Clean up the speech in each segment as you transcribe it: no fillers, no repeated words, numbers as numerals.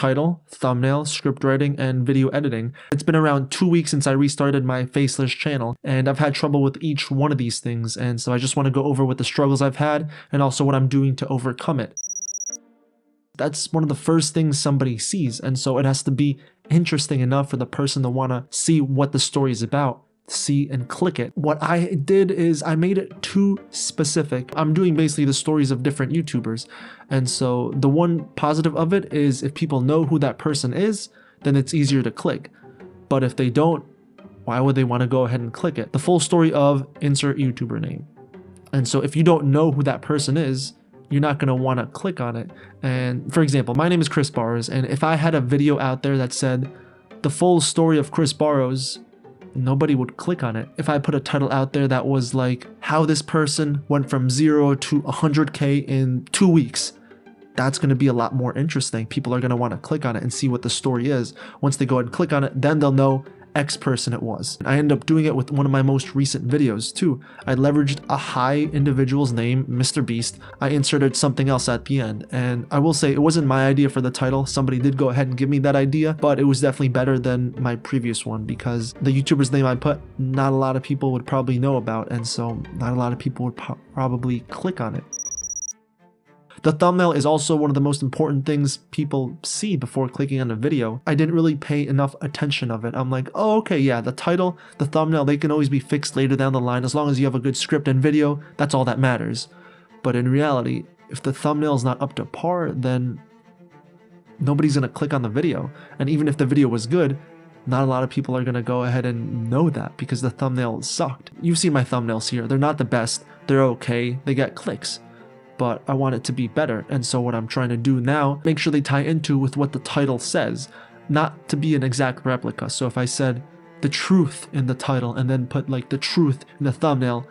Title, thumbnail, script writing, and video editing. It's been around 2 weeks since I restarted my Faceless channel, and I've had trouble with each one of these things, and so I just want to go over what the struggles I've had and also what I'm doing to overcome it. That's one of the first things somebody sees, and so it has to be interesting enough for the person to want to see what the story is about, see and click it. What I did is I made it too specific. I'm doing basically the stories of different YouTubers, and so the one positive of it is if people know who that person is, then it's easier to click. But if they don't, why would they want to go ahead and click it? The full story of insert YouTuber name. And so if you don't know who that person is, you're not going to want to click on it. And for example, my name is Chris Barros, and if I had a video out there that said the full story of Chris Barros, nobody would click on it. If I put a title out there that was like how this person went from 0 to 100K in 2 weeks, that's going to be a lot more interesting. People are going to want to click on it and see what the story is. Once they go ahead and click on it, then they'll know X person it was. I ended up doing it with one of my most recent videos too. I leveraged a high individual's name, Mr. Beast. I inserted something else at the end, and I will say it wasn't my idea for the title. Somebody did go ahead and give me that idea, but it was definitely better than my previous one because the YouTuber's name I put, not a lot of people would probably know about, and so not a lot of people would probably click on it. The thumbnail is also one of the most important things people see before clicking on a video. I didn't really pay enough attention of it. I'm like, oh, okay, yeah, the title, the thumbnail, they can always be fixed later down the line. As long as you have a good script and video, that's all that matters. But in reality, if the thumbnail is not up to par, then nobody's going to click on the video. And even if the video was good, not a lot of people are going to go ahead and know that because the thumbnail sucked. You've seen my thumbnails here. They're not the best. They're okay. They get clicks. But I want it to be better, and so what I'm trying to do now, make sure they tie into with what the title says, not to be an exact replica. So if I said the truth in the title and then put like the truth in the thumbnail,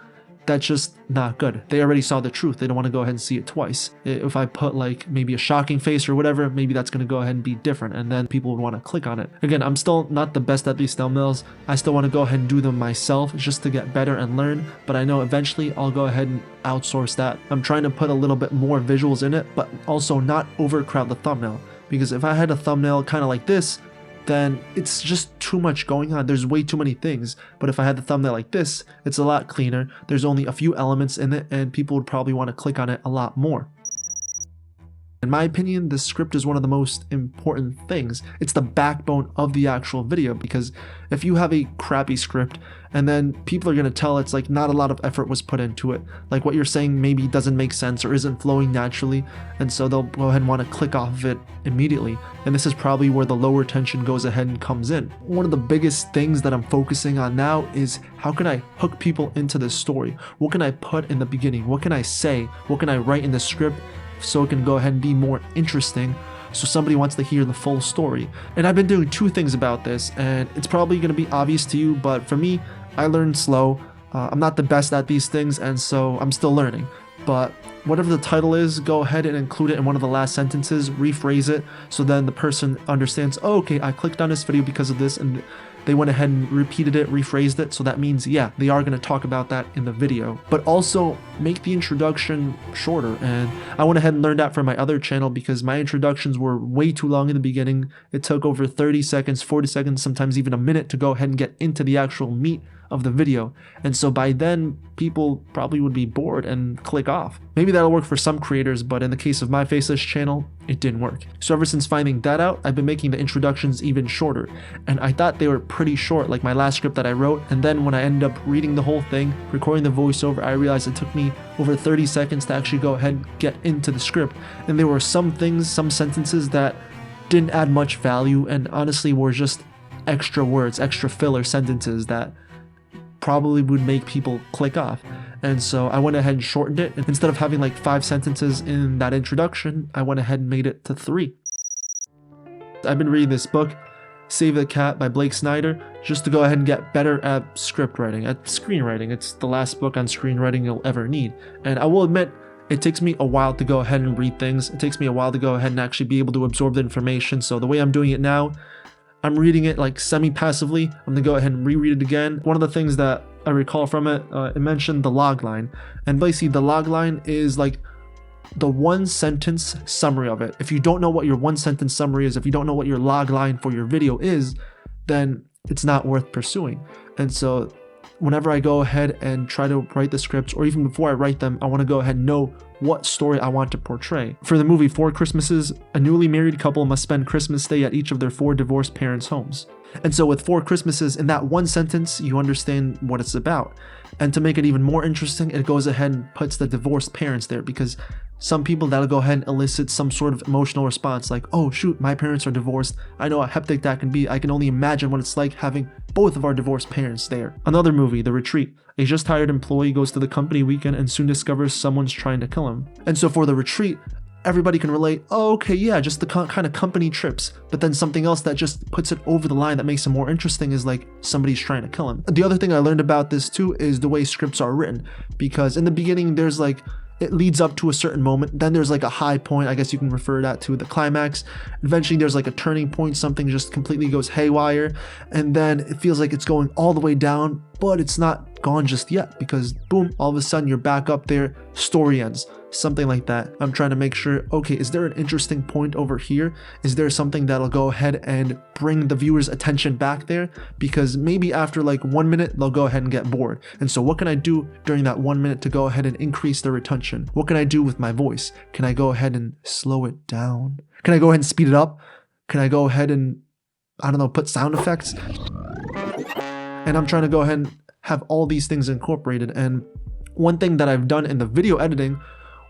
that's just not good. They already saw the truth. They don't want to go ahead and see it twice. If I put like maybe a shocking face or whatever, maybe that's going to go ahead and be different, and then people would want to click on it. Again, I'm still not the best at these thumbnails. I still want to go ahead and do them myself just to get better and learn, but I know eventually I'll go ahead and outsource that. I'm trying to put a little bit more visuals in it, but also not overcrowd the thumbnail, because if I had a thumbnail kind of like this, then it's just too much going on. There's way too many things. But if I had the thumbnail like this, it's a lot cleaner. There's only a few elements in it, and people would probably want to click on it a lot more. In my opinion, the script is one of the most important things. It's the backbone of the actual video, because if you have a crappy script and then people are going to tell it's like not a lot of effort was put into it, like what you're saying maybe doesn't make sense or isn't flowing naturally, and so they'll go ahead and want to click off of it immediately. And this is probably where the lower tension goes ahead and comes in. One of the biggest things that I'm focusing on now is how can I hook people into this story? What can I put in the beginning? What can I say? What can I write in the script so it can go ahead and be more interesting, so somebody wants to hear the full story? And I've been doing two things about this, and it's probably going to be obvious to you, but for me, I learned slow. I'm not the best at these things, and so I'm still learning. But whatever the title is, go ahead and include it in one of the last sentences, rephrase it, so then the person understands, oh, okay, I clicked on this video because of this, and they went ahead and repeated it, rephrased it, so that means, yeah, they are going to talk about that in the video. But also, make the introduction shorter, and I went ahead and learned that from my other channel because my introductions were way too long in the beginning. It took over 30 seconds, 40 seconds, sometimes even a minute to go ahead and get into the actual meat of the video, and so by then people probably would be bored and click off. Maybe that'll work for some creators, but in the case of my Faceless channel, it didn't work. So ever since finding that out, I've been making the introductions even shorter, and I thought they were pretty short, like my last script that I wrote, and then when I ended up reading the whole thing, recording the voiceover, I realized it took me over 30 seconds to actually go ahead and get into the script, and there were some things, some sentences that didn't add much value and honestly were just extra words, extra filler sentences that probably would make people click off. And so I went ahead and shortened it. And instead of having like 5 sentences in that introduction, I went ahead and made it to 3. I've been reading this book, Save the Cat by Blake Snyder, just to go ahead and get better at script writing, at screenwriting. It's the last book on screenwriting you'll ever need. And I will admit, it takes me a while to go ahead and read things. It takes me a while to go ahead and actually be able to absorb the information. So the way I'm doing it now, I'm reading it like semi-passively. I'm gonna go ahead and reread it again. One of the things that I recall from it, it mentioned the log line. And basically the log line is like the one sentence summary of it. If you don't know what your one sentence summary is, if you don't know what your log line for your video is, then it's not worth pursuing. And so whenever I go ahead and try to write the scripts, or even before I write them, I want to go ahead and know what story I want to portray. For the movie 4 Christmases, a newly married couple must spend Christmas Day at each of their 4 divorced parents' homes. And so with 4 Christmases, in that one sentence, you understand what it's about. And to make it even more interesting, it goes ahead and puts the divorced parents there, because some people, that'll go ahead and elicit some sort of emotional response like, oh shoot, my parents are divorced. I know how hectic that can be. I can only imagine what it's like having both of our divorced parents there. Another movie, The Retreat. A just hired employee goes to the company weekend and soon discovers someone's trying to kill him. And so for The Retreat, everybody can relate, oh, okay, yeah, just the kind of company trips. But then something else that just puts it over the line that makes it more interesting is like somebody's trying to kill him. The other thing I learned about this too is the way scripts are written, because in the beginning there's like, it leads up to a certain moment, then there's like a high point, I guess you can refer that to the climax. Eventually there's like a turning point, something just completely goes haywire, and then it feels like it's going all the way down, but it's not gone just yet, because boom, all of a sudden you're back up there, story ends. Something like that. I'm trying to make sure, okay, is there an interesting point over here? Is there something that'll go ahead and bring the viewer's attention back there? Because maybe after like 1 minute, they'll go ahead and get bored. And so what can I do during that 1 minute to go ahead and increase their retention? What can I do with my voice? Can I go ahead and slow it down? Can I go ahead and speed it up? Can I go ahead and, I don't know, put sound effects? And I'm trying to go ahead and have all these things incorporated. And one thing that I've done in the video editing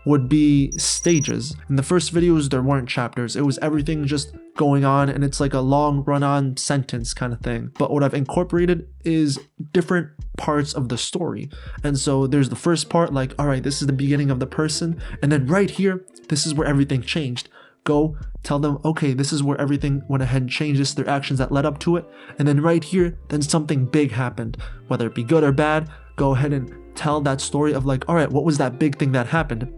would be stages. In the first videos, there weren't chapters. It was everything just going on, and it's like a long run-on sentence kind of thing. But what I've incorporated is different parts of the story. And so there's the first part, like, all right, this is the beginning of the person, and then right here, this is where everything changed. Go tell them, okay, this is where everything went ahead and changed, this, their actions that led up to it. And then right here, then something big happened, whether it be good or bad. Go ahead and tell that story of like, all right, what was that big thing that happened?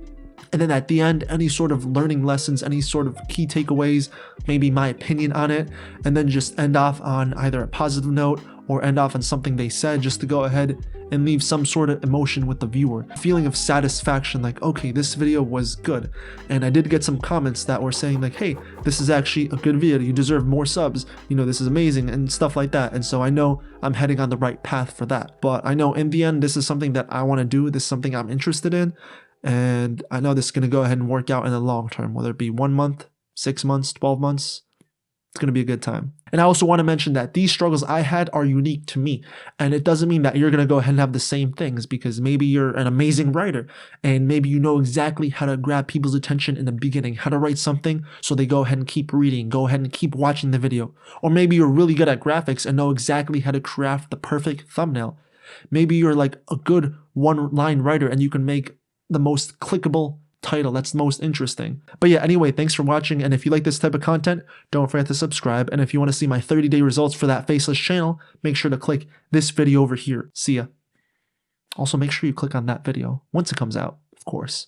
And then at the end, any sort of learning lessons, any sort of key takeaways, maybe my opinion on it, and then just end off on either a positive note or end off on something they said, just to go ahead and leave some sort of emotion with the viewer. A feeling of satisfaction, like, okay, this video was good. And I did get some comments that were saying like, hey, this is actually a good video, you deserve more subs, you know, this is amazing, and stuff like that. And so I know I'm heading on the right path for that. But I know in the end, this is something that I want to do, this is something I'm interested in. And I know this is going to go ahead and work out in the long term, whether it be 1 month, 6 months, 12 months. It's going to be a good time. And I also want to mention that these struggles I had are unique to me. And it doesn't mean that you're going to go ahead and have the same things, because maybe you're an amazing writer and maybe you know exactly how to grab people's attention in the beginning, how to write something so they go ahead and keep reading, go ahead and keep watching the video. Or maybe you're really good at graphics and know exactly how to craft the perfect thumbnail. Maybe you're like a good one-line writer and you can make the most clickable title that's most interesting. But yeah, anyway, thanks for watching, and if you like this type of content, don't forget to subscribe, and if you want to see my 30-day results for that Faceless channel, make sure to click this video over here. See ya. Also, make sure you click on that video once it comes out, of course.